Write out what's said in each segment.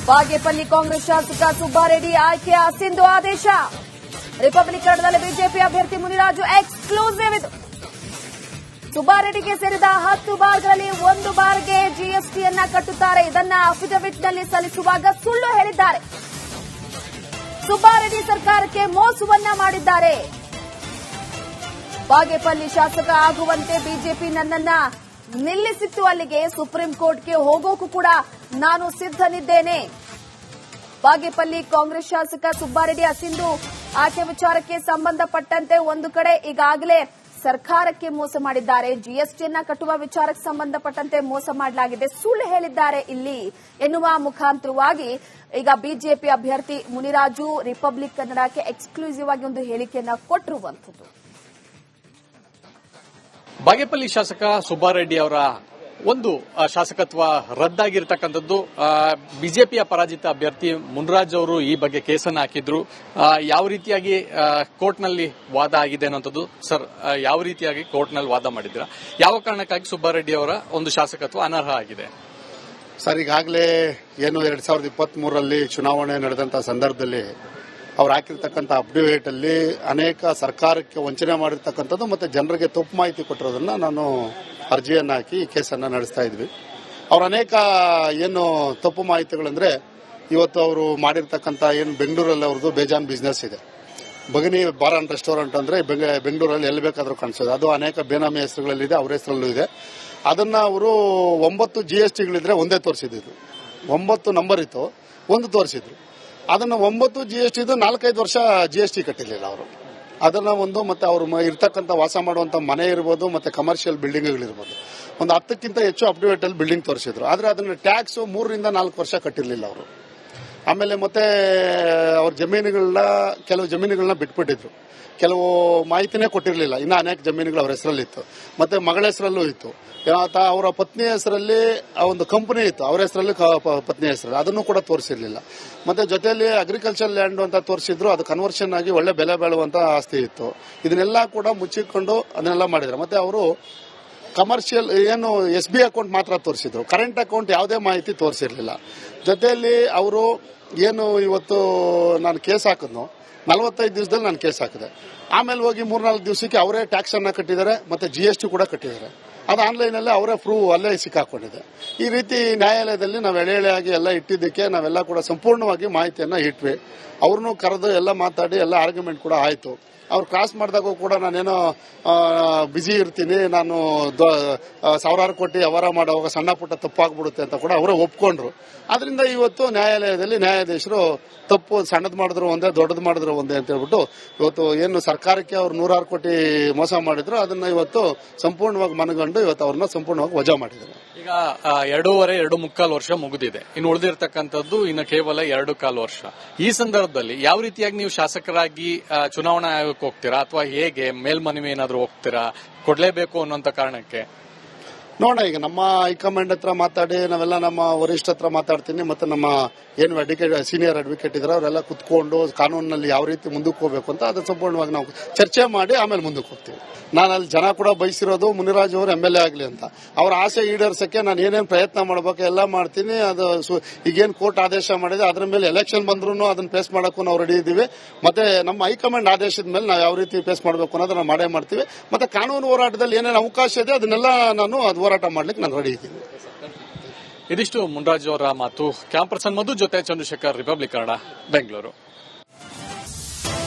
ಬಾಗೇಪಲ್ಲಿ ಕಾಂಗ್ರೆಸ್ ಶಾಸಕ ಸುಬ್ಬಾರೆಡ್ಡಿ ಆಯ್ಕೆಯ ಸಿಂಧು ಆದೇಶ. ರಿಪಬ್ಲಿಕ್ ಕನ್ನಡದಲ್ಲಿ ಬಿಜೆಪಿ ಅಭ್ಯರ್ಥಿ ಮುನಿರಾಜು ಎಕ್ಸ್ಕ್ಲೂಸಿವ್ ಇದು. ಸುಬ್ಬಾರೆಡ್ಡಿಗೆ ಸೇರಿದ 10 ಬಾರ್ಗಳಲ್ಲಿ 1 ಬಾರ್ಗೆ ಜಿಎಸ್ಟಿಯನ್ನ ಕಟ್ಟುತ್ತಾರೆ. ಇದನ್ನ ಅಫಿಡವಿಟ್ನಲ್ಲಿ ಸಲ್ಲಿಸುವಾಗ ಸುಳ್ಳು ಹೇಳಿದ್ದಾರೆ. ಸುಬ್ಬಾರೆಡ್ಡಿ ಸರ್ಕಾರಕ್ಕೆ ಮೋಸವನ್ನ ಮಾಡಿದ್ದಾರೆ. ಬಾಗೇಪಲ್ಲಿ ಶಾಸಕ ಆಗುವಂತೆ ಬಿಜೆಪಿ ನನ್ನನ್ನ ನಿಲ್ಲಿಸಿತ್ತು. ಅಲ್ಲಿಗೆ ಸುಪ್ರೀಂ ಕೋರ್ಟ್ಗೆ ಹೋಗೋಕು ಕೂಡ ನಾನು ಸಿದ್ಧನಿದ್ದೇನೆ. ಬಾಗೇಪಲ್ಲಿ ಕಾಂಗ್ರೆಸ್ ಶಾಸಕ ಸುಬ್ಬಾರೆಡ್ಡಿ ಅಸಿಂಧು ಆಯ್ಕೆ ವಿಚಾರಕ್ಕೆ ಸಂಬಂಧಪಟ್ಟಂತೆ ಒಂದು ಕಡೆ ಈಗಾಗಲೇ ಸರ್ಕಾರಕ್ಕೆ ಮೋಸ ಮಾಡಿದ್ದಾರೆ. ಜಿಎಸ್ಟಿಯನ್ನ ಕಟ್ಟುವ ವಿಚಾರಕ್ಕೆ ಸಂಬಂಧಪಟ್ಟಂತೆ ಮೋಸ ಮಾಡಲಾಗಿದೆ, ಸುಳ್ಳು ಹೇಳಿದ್ದಾರೆ ಇಲ್ಲಿ ಎನ್ನುವ ಮುಖಾಂತರವಾಗಿ ಈಗ ಬಿಜೆಪಿ ಅಭ್ಯರ್ಥಿ ಮುನಿರಾಜು ರಿಪಬ್ಲಿಕ್ ಕನ್ನಡಕ್ಕೆ ಎಕ್ಸ್ಕ್ಲೂಸಿವ್ ಆಗಿ ಒಂದು ಹೇಳಿಕೆಯನ್ನ ಕೊಟ್ಟಿರುವಂತದ್ದು. ಬಾಗೇಪಲ್ಲಿ ಶಾಸಕ ಸುಬ್ಬಾರೆಡ್ಡಿ ಅವರ ಒಂದು ಶಾಸಕತ್ವ ರದ್ದಾಗಿರ್ತಕ್ಕಂಥದ್ದು. ಬಿಜೆಪಿಯ ಪರಾಜಿತ ಅಭ್ಯರ್ಥಿ ಮುನಿರಾಜ್ ಅವರು ಈ ಬಗ್ಗೆ ಕೇಸನ್ನು ಹಾಕಿದ್ರು. ಯಾವ ರೀತಿಯಾಗಿ ಕೋರ್ಟ್ನಲ್ಲಿ ವಾದ ಆಗಿದೆ ಅನ್ನೋಂಥದ್ದು ಸರ್, ಯಾವ ರೀತಿಯಾಗಿ ಕೋರ್ಟ್ನಲ್ಲಿ ವಾದ ಮಾಡಿದ್ರ, ಯಾವ ಕಾರಣಕ್ಕಾಗಿ ಸುಬ್ಬಾರೆಡ್ಡಿ ಅವರ ಒಂದು ಶಾಸಕತ್ವ ಅನರ್ಹ ಆಗಿದೆ? ಸರ್, ಈಗಾಗಲೇ ಏನು 2023ರಲ್ಲಿ ಚುನಾವಣೆ ನಡೆದಂತಹ ಸಂದರ್ಭದಲ್ಲಿ ಅವ್ರು ಹಾಕಿರ್ತಕ್ಕಂಥ ಅಪ್ಡೇಟ್ ಅಲ್ಲಿ ಅನೇಕ ಸರ್ಕಾರಕ್ಕೆ ವಂಚನೆ ಮಾಡಿರ್ತಕ್ಕಂಥದ್ದು ಮತ್ತೆ ಜನರಿಗೆ ತಪ್ಪು ಮಾಹಿತಿ ಕೊಟ್ಟಿರೋದನ್ನ ನಾನು ಅರ್ಜಿಯನ್ನು ಹಾಕಿ ಈ ಕೇಸನ್ನು ನಡೆಸ್ತಾ ಇದ್ವಿ. ಅವ್ರ ಅನೇಕ ಏನು ತಪ್ಪು ಮಾಹಿತಿಗಳಂದ್ರೆ, ಇವತ್ತು ಅವರು ಮಾಡಿರ್ತಕ್ಕಂಥ ಏನು ಬೆಂಗಳೂರಲ್ಲಿ ಅವ್ರದ್ದು ಬೇಜಾನ್ ಬಿಸ್ನೆಸ್ ಇದೆ. ಬಗನಿ ಬಾರ್ ಅಂಡ್ ರೆಸ್ಟೋರೆಂಟ್ ಅಂದ್ರೆ ಬೆಂಗಳೂರಲ್ಲಿ ಎಲ್ಲಿ ಬೇಕಾದ್ರೂ ಕಾಣಿಸೋದು, ಅದು ಅನೇಕ ಬೇನಾಮಿ ಹೆಸರುಗಳಲ್ಲಿದೆ, ಅವ್ರ ಹೆಸರಲ್ಲೂ ಇದೆ. ಅದನ್ನ ಅವರು 9 GSTಗಳಿದ್ರೆ ಒಂದೇ ತೋರಿಸಿದ್ರು. 9 ನಂಬರ್ ಇತ್ತು, ಒಂದು ತೋರಿಸಿದ್ರು. ಅದನ್ನ 9 GST 4-5 ವರ್ಷ GST ಕಟ್ಟಿರಲಿಲ್ಲ ಅವರು. ಅದನ್ನ ಒಂದು ಮತ್ತೆ ಅವರು ಇರ್ತಕ್ಕಂಥ ವಾಸ ಮಾಡುವಂತ ಮನೆ ಇರ್ಬೋದು ಮತ್ತೆ ಕಮರ್ಷಿಯಲ್ ಬಿಲ್ಡಿಂಗ್ಗಳಿರ್ಬೋದು, ಒಂದು 10ಕ್ಕಿಂತ ಹೆಚ್ಚು ಅಪ್ಡೇಟ್ ಅಲ್ಲಿ ಬಿಲ್ಡಿಂಗ್ ತೋರಿಸಿದ್ರು. ಆದ್ರೆ ಅದನ್ನ ಟ್ಯಾಕ್ಸ್ 3ರಿಂದ 4 ವರ್ಷ ಕಟ್ಟಿರ್ಲಿಲ್ಲ ಅವರು. ಆಮೇಲೆ ಮತ್ತೆ ಅವ್ರ ಕೆಲವು ಜಮೀನುಗಳನ್ನ ಬಿಟ್ಬಿಟ್ಟಿದ್ರು, ಕೆಲವು ಮಾಹಿತಿನೇ ಕೊಟ್ಟಿರಲಿಲ್ಲ. ಇನ್ನು ಅನೇಕ ಜಮೀನುಗಳು ಅವ್ರ ಹೆಸರಲ್ಲಿತ್ತು, ಮತ್ತೆ ಮಗಳ ಹೆಸರಲ್ಲೂ ಇತ್ತು. ಅವರ ಪತ್ನಿ ಹೆಸರಲ್ಲಿ ಒಂದು ಕಂಪನಿ ಇತ್ತು, ಅವರ ಹೆಸರಲ್ಲಿ ಪತ್ನಿ ಹೆಸರಲ್ಲಿ, ಅದನ್ನು ಕೂಡ ತೋರಿಸಿರ್ಲಿಲ್ಲ. ಮತ್ತೆ ಜೊತೆಯಲ್ಲಿ ಅಗ್ರಿಕಲ್ಚರ್ ಲ್ಯಾಂಡ್ ಅಂತ ತೋರಿಸಿದ್ರು, ಅದು ಕನ್ವರ್ಷನ್ ಆಗಿ ಒಳ್ಳೆ ಬೆಲೆ ಬಾಳುವಂತ ಆಸ್ತಿ ಇತ್ತು. ಇದನ್ನೆಲ್ಲ ಕೂಡ ಮುಚ್ಚಿಕೊಂಡು ಅದನ್ನೆಲ್ಲ ಮಾಡಿದ್ರು. ಮತ್ತೆ ಅವರು ಕಮರ್ಷಿಯಲ್ ಏನು SB ಅಕೌಂಟ್ ಮಾತ್ರ ತೋರಿಸಿದ್ರು, ಕರೆಂಟ್ ಅಕೌಂಟ್ ಯಾವುದೇ ಮಾಹಿತಿ ತೋರಿಸಿರ್ಲಿಲ್ಲ. ಜೊತೆಯಲ್ಲಿ ಅವರು ಏನು ಇವತ್ತು ನಾನು ಕೇಸ್ ಹಾಕಿದ್ನೋ 45 ದಿವಸದಲ್ಲಿ ನಾನು ಕೇಸ್ ಹಾಕಿದೆ. ಆಮೇಲೆ ಹೋಗಿ 3-4 ದಿವಸಕ್ಕೆ ಅವರೇ ಟ್ಯಾಕ್ಸ್ ಅನ್ನ ಕಟ್ಟಿದ್ದಾರೆ, ಮತ್ತೆ GST ಕೂಡ ಕಟ್ಟಿದ್ದಾರೆ. ಅದು ಆನ್ಲೈನ್ ಅಲ್ಲೇ ಅವರೇ ಪ್ರೂವ್ ಅಲ್ಲೇ ಸಿಕ್ಕಾಕೊಂಡಿದೆ. ಈ ರೀತಿ ನ್ಯಾಯಾಲಯದಲ್ಲಿ ನಾವು ಎಳೆಯಾಗಿ ಎಲ್ಲ ಇಟ್ಟಿದ್ದಕ್ಕೆ ನಾವೆಲ್ಲ ಕೂಡ ಸಂಪೂರ್ಣವಾಗಿ ಮಾಹಿತಿಯನ್ನ ಇಟ್ವಿ. ಅವ್ರನ್ನೂ ಕರೆದು ಎಲ್ಲ ಮಾತಾಡಿ ಎಲ್ಲ ಆರ್ಗ್ಯುಮೆಂಟ್ ಕೂಡ ಆಯ್ತು. ಅವ್ರು ಕ್ರಾಸ್ ಮಾಡಿದಾಗ ಕೂಡ ನಾನೇನೋ ಬಿಸಿ ಇರ್ತೀನಿ, ನಾನು 1000 ಕೋಟಿ ವ್ಯವಹಾರ ಮಾಡುವಾಗ ಸಣ್ಣ ಪುಟ್ಟ ತಪ್ಪಾಗ್ಬಿಡುತ್ತೆ ಅಂತ ಕೂಡ ಅವರೇ ಒಪ್ಕೊಂಡ್ರು. ಅದರಿಂದ ಇವತ್ತು ನ್ಯಾಯಾಲಯದಲ್ಲಿ ನ್ಯಾಯಾಧೀಶರು ತಪ್ಪು ಸಣ್ಣದು ಮಾಡಿದ್ರು ಒಂದೇ, ದೊಡ್ಡದು ಮಾಡಿದ್ರು ಒಂದೇ ಅಂತ ಹೇಳ್ಬಿಟ್ಟು ಇವತ್ತು ಏನು ಸರ್ಕಾರಕ್ಕೆ ಅವ್ರು 106 ಕೋಟಿ ಮೋಸ ಮಾಡಿದ್ರು ಅದನ್ನ ಇವತ್ತು ಸಂಪೂರ್ಣವಾಗಿ ಮನಗಂಡು ಇವತ್ತು ಅವ್ರನ್ನ ಸಂಪೂರ್ಣವಾಗಿ ವಜಾ ಮಾಡಿದ್ರು. ಈಗ 2.5 ವರ್ಷ ಮುಗಿದಿದೆ, ಇನ್ನು ಉಳಿದಿರ್ತಕ್ಕಂಥದ್ದು ಇನ್ನು ಕೇವಲ 2.25 ವರ್ಷ. ಈ ಸಂದರ್ಭದಲ್ಲಿ ಯಾವ ರೀತಿಯಾಗಿ ನೀವು ಶಾಸಕರಾಗಿ ಚುನಾವಣಾ ಆಯೋಗಕ್ಕೆ ಹೋಗ್ತೀರಾ, ಅಥವಾ ಹೇಗೆ ಮೇಲ್ಮನವಿ ಏನಾದ್ರು ಹೋಗ್ತೀರಾ, ಕೊಡ್ಲೇಬೇಕು ಅನ್ನೋಂತ ಕಾರಣಕ್ಕೆ? ನೋಡೋಣ, ಈಗ ನಮ್ಮ ಹೈಕಮಾಂಡ್ ಹತ್ರ ಮಾತಾಡಿ, ನಾವೆಲ್ಲ ನಮ್ಮ ವರಿಷ್ಠ ಹತ್ರ ಮಾತಾಡ್ತೀನಿ, ಮತ್ತೆ ನಮ್ಮ ಏನು ಸೀನಿಯರ್ ಅಡ್ವೊಕೇಟ್ ಇದ್ರೆ ಅವರೆಲ್ಲ ಕುತ್ಕೊಂಡು ಕಾನೂನಿನಲ್ಲಿ ಯಾವ ರೀತಿ ಮುಂದಕ್ಕೆ ಹೋಗ್ಬೇಕು ಅಂತ ಅದನ್ನ ಸಂಪೂರ್ಣವಾಗಿ ನಾವು ಚರ್ಚೆ ಮಾಡಿ ಆಮೇಲೆ ಮುಂದಕ್ಕೆ ಹೋಗ್ತೀವಿ. ನಾನು ಅಲ್ಲಿ ಜನ ಕೂಡ ಬಯಸಿರೋದು ಮುನಿರಾಜ್ ಅವರು MLA ಆಗಲಿ ಅಂತ. ಅವ್ರ ಆಸೆ ಈಡೇರ್ಸಕ್ಕೆ ನಾನು ಏನೇನು ಪ್ರಯತ್ನ ಮಾಡಬೇಕು ಎಲ್ಲ ಮಾಡ್ತೀನಿ. ಅದು ಈಗೇನು ಕೋರ್ಟ್ ಆದೇಶ ಮಾಡಿದೆ ಅದ್ರ ಮೇಲೆ ಎಲೆಕ್ಷನ್ ಬಂದ್ರು ಅದನ್ನ ಫೇಸ್ ಮಾಡಕ್ಕೂ ನಾವು ರೆಡಿ ಇದ್ದೀವಿ. ಮತ್ತೆ ನಮ್ಮ ಹೈಕಮಾಂಡ್ ಆದೇಶದ ಮೇಲೆ ನಾವು ಯಾವ ರೀತಿ ಫೇಸ್ ಮಾಡಬೇಕು ಅನ್ನೋದನ್ನ ಮಾಡೇ ಮಾಡ್ತೀವಿ. ಮತ್ತೆ ಕಾನೂನು ಹೋರಾಟದಲ್ಲಿ ಏನೇನು ಅವಕಾಶ ಇದೆ ಅದನ್ನೆಲ್ಲ ನಾನು ಹೋರಾಟ ಮಾಡ್ಲಿಕ್ಕೆ ನಾನು ರೆಡಿ ಇದ್ದೀನಿ. ಇದಿಷ್ಟು ಮುನಿರಾಜು ಅವರ ಮಾತು. ಕ್ಯಾಂಪರ್ಸನ್ ಮಧು ಜೊತೆ ಚಂದ್ರಶೇಖರ್, ರಿಪಬ್ಲಿಕ್ ಕನ್ನಡ, ಬೆಂಗಳೂರು.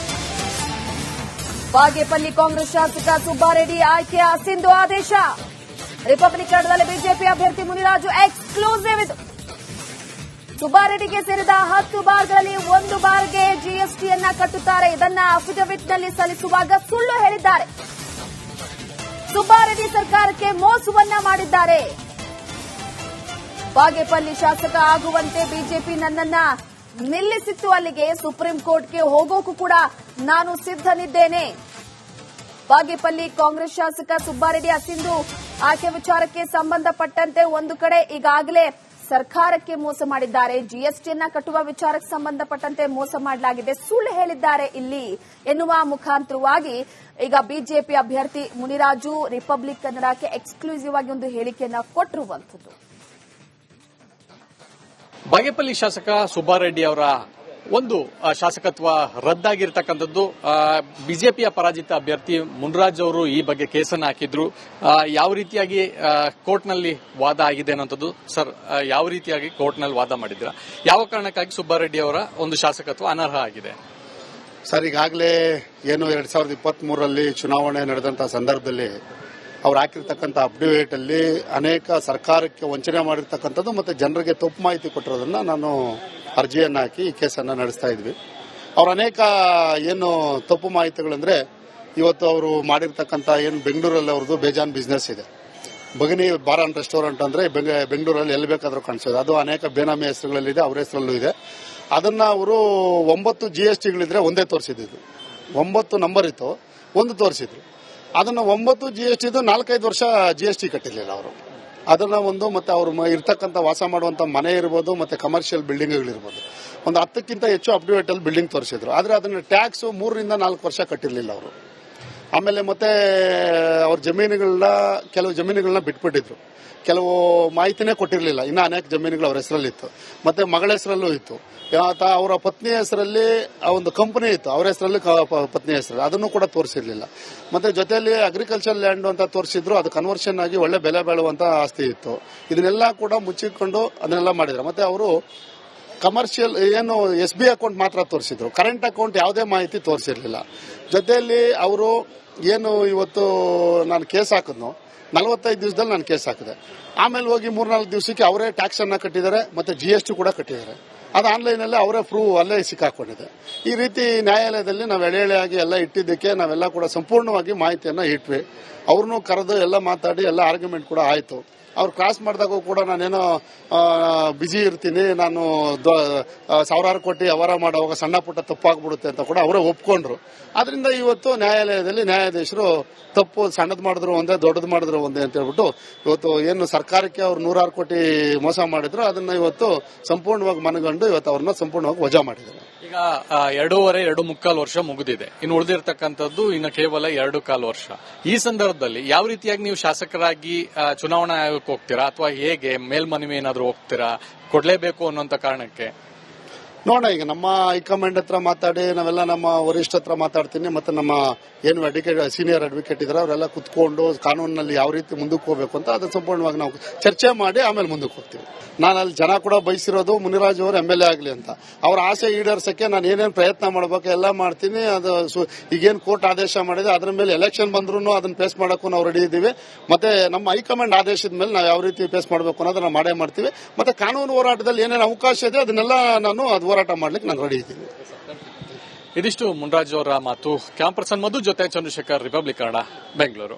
ಬಾಗೇಪಲ್ಲಿ ಕಾಂಗ್ರೆಸ್ ಶಾಸಕ ಸುಬ್ಬಾರೆಡ್ಡಿ ಆಯ್ಕೆಯ ಸಿಂಧು ಆದೇಶ. ರಿಪಬ್ಲಿಕ್ ಕನ್ನಡದಲ್ಲಿ ಬಿಜೆಪಿ ಅಭ್ಯರ್ಥಿ ಮುನಿರಾಜು ಎಕ್ಸ್ಕ್ಲೂಸಿವ್ ಇದು. ಸುಬ್ಬಾರೆಡ್ಡಿಗೆ ಸೇರಿದ 10 ಬಾರ್ಗಳಲ್ಲಿ 1 ಬಾರ್ಗೆ ಜಿಎಸ್ಟಿಯನ್ನ ಕಟ್ಟುತ್ತಾರೆ. ಇದನ್ನ ಅಫಿಡವಿಟ್ನಲ್ಲಿ ಸಲ್ಲಿಸುವಾಗ ಸುಳ್ಳು ಹೇಳಿದ್ದಾರೆ. ಸುಬ್ಬಾರೆಡ್ಡಿ ಸರ್ಕಾರಕ್ಕೆ ಮೋಸವನ್ನ ಮಾಡಿದ್ದಾರೆ. ಬಾಗೇಪಲ್ಲಿ ಶಾಸಕ ಆಗುವಂತೆ ಬಿಜೆಪಿ ನನ್ನನ್ನ ನಿಲ್ಲಿಸಿತ್ತು. ಅಲ್ಲಿಗೆ ಸುಪ್ರೀಂ ಕೋರ್ಟ್ಗೆ ಹೋಗೋಕು ಕೂಡ ನಾನು ಸಿದ್ಧನಿದ್ದೇನೆ. ಬಾಗೇಪಲ್ಲಿ ಕಾಂಗ್ರೆಸ್ ಶಾಸಕ ಸುಬ್ಬಾರೆಡ್ಡಿ ಅಸಿಂಧು ಆಯ್ಕೆ ವಿಚಾರಕ್ಕೆ ಸಂಬಂಧಪಟ್ಟಂತೆ ಒಂದು ಕಡೆ ಈಗಾಗಲೇ ಸರ್ಕಾರಕ್ಕೆ ಮೋಸ ಮಾಡಿದ್ದಾರೆ. ಜಿಎಸ್ಟಿಯನ್ನ ಕಟ್ಟುವ ವಿಚಾರಕ್ಕೆ ಸಂಬಂಧಪಟ್ಟಂತೆ ಮೋಸ ಮಾಡಲಾಗಿದೆ, ಸುಳ್ಳು ಹೇಳಿದ್ದಾರೆ ಇಲ್ಲಿ ಎನ್ನುವ ಮುಖಾಂತರವಾಗಿ ಈಗ ಬಿಜೆಪಿ ಅಭ್ಯರ್ಥಿ ಮುನಿರಾಜು ರಿಪಬ್ಲಿಕ್ ಕನ್ನಡಕ್ಕೆ ಎಕ್ಸ್ಕ್ಲೂಸಿವ್ ಆಗಿ ಒಂದು ಹೇಳಿಕೆಯನ್ನ ಕೊಟ್ಟಿರುವಂತದ್ದು. ಬಾಗೇಪಲ್ಲಿ ಶಾಸಕ ಸುಬ್ಬಾರೆಡ್ಡಿ ಅವರ ಒಂದು ಶಾಸಕತ್ವ ರದ್ದಾಗಿರ್ತಕ್ಕಂಥದ್ದು ಬಿಜೆಪಿಯ ಪರಾಜಿತ ಅಭ್ಯರ್ಥಿ ಮುನ್ರಾಜ್ ಅವರು ಈ ಬಗ್ಗೆ ಕೇಸನ್ನು ಹಾಕಿದ್ರು. ಯಾವ ರೀತಿಯಾಗಿ ಕೋರ್ಟ್ನಲ್ಲಿ ವಾದ ಆಗಿದೆ ಅನ್ನೋಂಥದ್ದು ಸರ್, ಯಾವ ರೀತಿಯಾಗಿ ಕೋರ್ಟ್ನಲ್ಲಿ ವಾದ ಮಾಡಿದ್ರ, ಯಾವ ಕಾರಣಕ್ಕಾಗಿ ಸುಬ್ಬಾರೆಡ್ಡಿ ಅವರ ಒಂದು ಶಾಸಕತ್ವ ಅನರ್ಹ ಆಗಿದೆ? ಸರ್, ಈಗಾಗಲೇ ಏನು 2023ರಲ್ಲಿ ಚುನಾವಣೆ ನಡೆದಂತ ಸಂದರ್ಭದಲ್ಲಿ ಅವ್ರು ಹಾಕಿರ್ತಕ್ಕಂಥ ಅಫಿಡವಿಟ್ ಅಲ್ಲಿ ಅನೇಕ ಸರ್ಕಾರಕ್ಕೆ ವಂಚನೆ ಮಾಡಿರ್ತಕ್ಕಂಥದ್ದು ಮತ್ತೆ ಜನರಿಗೆ ತಪ್ಪು ಮಾಹಿತಿ ಕೊಟ್ಟಿರೋದನ್ನ ನಾನು ಅರ್ಜಿಯನ್ನು ಹಾಕಿ ಈ ಕೇಸನ್ನು ನಡೆಸ್ತಾ ಇದ್ವಿ. ಅವ್ರ ಅನೇಕ ಏನು ತಪ್ಪು ಮಾಹಿತಿಗಳಂದ್ರೆ, ಇವತ್ತು ಅವರು ಮಾಡಿರ್ತಕ್ಕಂಥ ಏನು ಬೆಂಗಳೂರಲ್ಲಿ ಅವ್ರದ್ದು ಬೇಜಾನ್ ಬಿಸ್ನೆಸ್ ಇದೆ. ಬಗನಿ ಬಾರ್ ಅಂಡ್ ರೆಸ್ಟೋರೆಂಟ್ ಅಂದ್ರೆ ಬೆಂಗಳೂರಲ್ಲಿ ಎಲ್ಲಿ ಬೇಕಾದ್ರೂ ಕಾಣಿಸೋದು, ಅದು ಅನೇಕ ಬೇನಾಮಿ ಹೆಸರುಗಳಲ್ಲಿದೆ, ಅವ್ರ ಹೆಸರಲ್ಲೂ ಇದೆ. ಅದನ್ನ ಅವರು 9 GSTಗಳಿದ್ರೆ ಒಂದೇ ತೋರಿಸಿದ್ದು, 9 ನಂಬರ್ ಇತ್ತು, ಒಂದು ತೋರಿಸಿದ್ರು. ಅದನ್ನ 9 GST 4-5 ವರ್ಷ GST ಕಟ್ಟಿರಲಿಲ್ಲ ಅವರು. ಅದನ್ನ ಒಂದು ಮತ್ತೆ ಅವರು ಇರ್ತಕ್ಕಂಥ ವಾಸ ಮಾಡುವಂತ ಮನೆ ಇರ್ಬೋದು ಮತ್ತೆ ಕಮರ್ಷಿಯಲ್ ಬಿಲ್ಡಿಂಗ್ಗಳಿರ್ಬೋದು, ಒಂದು 10ಕ್ಕಿಂತ ಹೆಚ್ಚು ಅಫಿಡವಿಟ್ ಅಲ್ಲಿ ಬಿಲ್ಡಿಂಗ್ ತೋರಿಸಿದ್ರು. ಆದ್ರೆ ಅದನ್ನ ಟ್ಯಾಕ್ಸ್ 3-4 ವರ್ಷ ಕಟ್ಟಿರಲಿಲ್ಲ ಅವರು. ಆಮೇಲೆ ಮತ್ತೆ ಅವ್ರ ಕೆಲವು ಜಮೀನುಗಳನ್ನ ಬಿಟ್ಬಿಟ್ಟಿದ್ರು, ಕೆಲವು ಮಾಹಿತಿನೇ ಕೊಟ್ಟಿರಲಿಲ್ಲ. ಇನ್ನು ಅನೇಕ ಜಮೀನುಗಳು ಅವ್ರ ಹೆಸರಲ್ಲಿ ಇತ್ತು, ಮತ್ತೆ ಮಗಳ ಹೆಸರಲ್ಲೂ ಇತ್ತು. ಅವರ ಪತ್ನಿ ಹೆಸರಲ್ಲಿ ಒಂದು ಕಂಪನಿ ಇತ್ತು, ಅವರ ಹೆಸರಲ್ಲಿ ಪತ್ನಿ ಹೆಸರಲ್ಲಿ, ಅದನ್ನು ಕೂಡ ತೋರಿಸಿರ್ಲಿಲ್ಲ. ಮತ್ತೆ ಜೊತೆಯಲ್ಲಿ ಅಗ್ರಿಕಲ್ಚರ್ ಲ್ಯಾಂಡ್ ಅಂತ ತೋರಿಸಿದ್ರು, ಅದು ಕನ್ವರ್ಷನ್ ಆಗಿ ಒಳ್ಳೆ ಬೆಲೆ ಬಾಳುವಂತ ಆಸ್ತಿ ಇತ್ತು. ಇದನ್ನೆಲ್ಲ ಕೂಡ ಮುಚ್ಚಿಕೊಂಡು ಅದನ್ನೆಲ್ಲ ಮಾಡಿದ್ರು. ಮತ್ತೆ ಅವರು ಕಮರ್ಷಿಯಲ್ ಏನು SBI ಅಕೌಂಟ್ ಮಾತ್ರ ತೋರಿಸಿದ್ರು, ಕರೆಂಟ್ ಅಕೌಂಟ್ ಯಾವುದೇ ಮಾಹಿತಿ ತೋರಿಸಿರ್ಲಿಲ್ಲ. ಜೊತೆಯಲ್ಲಿ ಅವರು ಏನು ಇವತ್ತು ನಾನು ಕೇಸ್ ಹಾಕಿದ್ನೋ 45 ದಿವಸದಲ್ಲಿ ನಾನು ಕೇಸ್ ಹಾಕಿದೆ. ಆಮೇಲೆ ಹೋಗಿ 3-4 ದಿವಸಕ್ಕೆ ಅವರೇ ಟ್ಯಾಕ್ಸ್ ಅನ್ನ ಕಟ್ಟಿದ್ದಾರೆ, ಮತ್ತೆ GST ಕೂಡ ಕಟ್ಟಿದ್ದಾರೆ. ಅದು ಆನ್ಲೈನ್ ಅಲ್ಲೇ ಅವರೇ ಪ್ರೂವ್ ಅಲ್ಲೇ ಸಿಕ್ಕಾಕೊಂಡಿದೆ. ಈ ರೀತಿ ನ್ಯಾಯಾಲಯದಲ್ಲಿ ನಾವು ಎಳೆಯಾಗಿ ಎಲ್ಲ ಇಟ್ಟಿದ್ದಕ್ಕೆ ನಾವೆಲ್ಲ ಕೂಡ ಸಂಪೂರ್ಣವಾಗಿ ಮಾಹಿತಿಯನ್ನ ಇಟ್ವಿ. ಅವ್ರನ್ನೂ ಕರೆದು ಎಲ್ಲ ಮಾತಾಡಿ ಎಲ್ಲ ಆರ್ಗ್ಯುಮೆಂಟ್ ಕೂಡ ಆಯ್ತು. ಅವ್ರು ಕ್ರಾಸ್ ಮಾಡಿದಾಗೂ ಕೂಡ ನಾನೇನೋ ಬಿಜಿ ಇರ್ತೀನಿ, ನಾನು 1000 ಕೋಟಿ ವ್ಯವಹಾರ ಮಾಡುವಾಗ ಸಣ್ಣ ಪುಟ್ಟ ತಪ್ಪಾಗ್ಬಿಡುತ್ತೆ ಅಂತ ಕೂಡ ಅವರೇ ಒಪ್ಕೊಂಡ್ರು. ಆದ್ರಿಂದ ಇವತ್ತು ನ್ಯಾಯಾಲಯದಲ್ಲಿ ನ್ಯಾಯಾಧೀಶರು ತಪ್ಪು ಸಣ್ಣದ್ ಮಾಡಿದ್ರು ಒಂದೇ, ದೊಡ್ಡದು ಮಾಡಿದ್ರು ಒಂದೇ ಅಂತ ಹೇಳ್ಬಿಟ್ಟು ಇವತ್ತು ಏನು ಸರ್ಕಾರಕ್ಕೆ ಅವ್ರು 100 ಕೋಟಿ ಮೋಸ ಮಾಡಿದ್ರು ಅದನ್ನ ಇವತ್ತು ಸಂಪೂರ್ಣವಾಗಿ ಮನಗಂಡು ಇವತ್ತು ಅವ್ರನ್ನ ಸಂಪೂರ್ಣವಾಗಿ ವಜಾ ಮಾಡಿದ್ದಾರೆ. ಈಗ 2.5-2.25 ವರ್ಷ ಮುಗಿದಿದೆ, ಇನ್ನು ಉಳಿದಿರ್ತಕ್ಕಂಥದ್ದು ಇನ್ನು ಕೇವಲ 2.25 ವರ್ಷ. ಈ ಸಂದರ್ಭದಲ್ಲಿ ಯಾವ ರೀತಿಯಾಗಿ ನೀವು ಶಾಸಕರಾಗಿ ಚುನಾವಣಾ ಆಯೋಗಕ್ಕೆ ಹೋಗ್ತೀರಾ, ಅಥವಾ ಹೇಗೆ ಮೇಲ್ಮನವಿ ಏನಾದ್ರು ಹೋಗ್ತೀರಾ, ಕೊಡ್ಲೇಬೇಕು ಅನ್ನೋಂತ ಕಾರಣಕ್ಕೆ? ನೋಡೋಣ, ಈಗ ನಮ್ಮ ಹೈಕಮಾಂಡ್ ಹತ್ರ ಮಾತಾಡಿ, ನಾವೆಲ್ಲ ನಮ್ಮ ವರಿಷ್ಠ ಹತ್ರ ಮಾತಾಡ್ತೀನಿ, ಮತ್ತೆ ನಮ್ಮ ಏನು ಸೀನಿಯರ್ ಅಡ್ವೊಕೇಟ್ ಇದ್ದಾರೆ ಅವರೆಲ್ಲ ಕುತ್ಕೊಂಡು ಕಾನೂನಿನಲ್ಲಿ ಯಾವ ರೀತಿ ಮುಂದಕ್ಕೆ ಹೋಗ್ಬೇಕು ಅಂತ ಅದನ್ನ ಸಂಪೂರ್ಣವಾಗಿ ನಾವು ಚರ್ಚೆ ಮಾಡಿ ಆಮೇಲೆ ಮುಂದಕ್ಕೆ ಹೋಗ್ತೀವಿ. ನಾನು ಅಲ್ಲಿ ಜನ ಕೂಡ ಬಯಸಿರೋದು ಮುನಿರಾಜ್ ಅವರು MLA ಆಗಲಿ ಅಂತ. ಅವ್ರ ಆಸೆ ಈಡೇರ್ಸಕ್ಕೆ ನಾನು ಏನೇನು ಪ್ರಯತ್ನ ಮಾಡಬೇಕು ಎಲ್ಲ ಮಾಡ್ತೀನಿ. ಅದು ಈಗೇನು ಕೋರ್ಟ್ ಆದೇಶ ಮಾಡಿದೆ ಅದರ ಮೇಲೆ ಎಲೆಕ್ಷನ್ ಬಂದ್ರು ಅದನ್ನ ಫೇಸ್ ಮಾಡೋಕ್ಕೂ ನಾವು ರೆಡಿ ಇದ್ದೀವಿ. ಮತ್ತೆ ನಮ್ಮ ಹೈಕಮಾಂಡ್ ಆದೇಶದ ಮೇಲೆ ನಾವು ಯಾವ ರೀತಿ ಫೇಸ್ ಮಾಡಬೇಕು ಅನ್ನೋದನ್ನ ಮಾಡೇ ಮಾಡ್ತೀವಿ. ಮತ್ತೆ ಕಾನೂನು ಹೋರಾಟದಲ್ಲಿ ಏನೇನು ಅವಕಾಶ ಇದೆ ಅದನ್ನೆಲ್ಲ ನಾನು ಹೋರಾಟ ಮಾಡ್ಲಿಕ್ಕೆ ನಾನು ರೆಡಿ ಇದ್ದೀನಿ. ಇದಿಷ್ಟು ಮುನ್ರಾಜ್ ಅವರ ಮಾತು. ಕ್ಯಾಮರಾ ಪರ್ಸನ್ ಮಧು ಜೊತೆ ಚಂದ್ರಶೇಖರ್, ರಿಪಬ್ಲಿಕ್ ಕನ್ನಡ, ಬೆಂಗಳೂರು.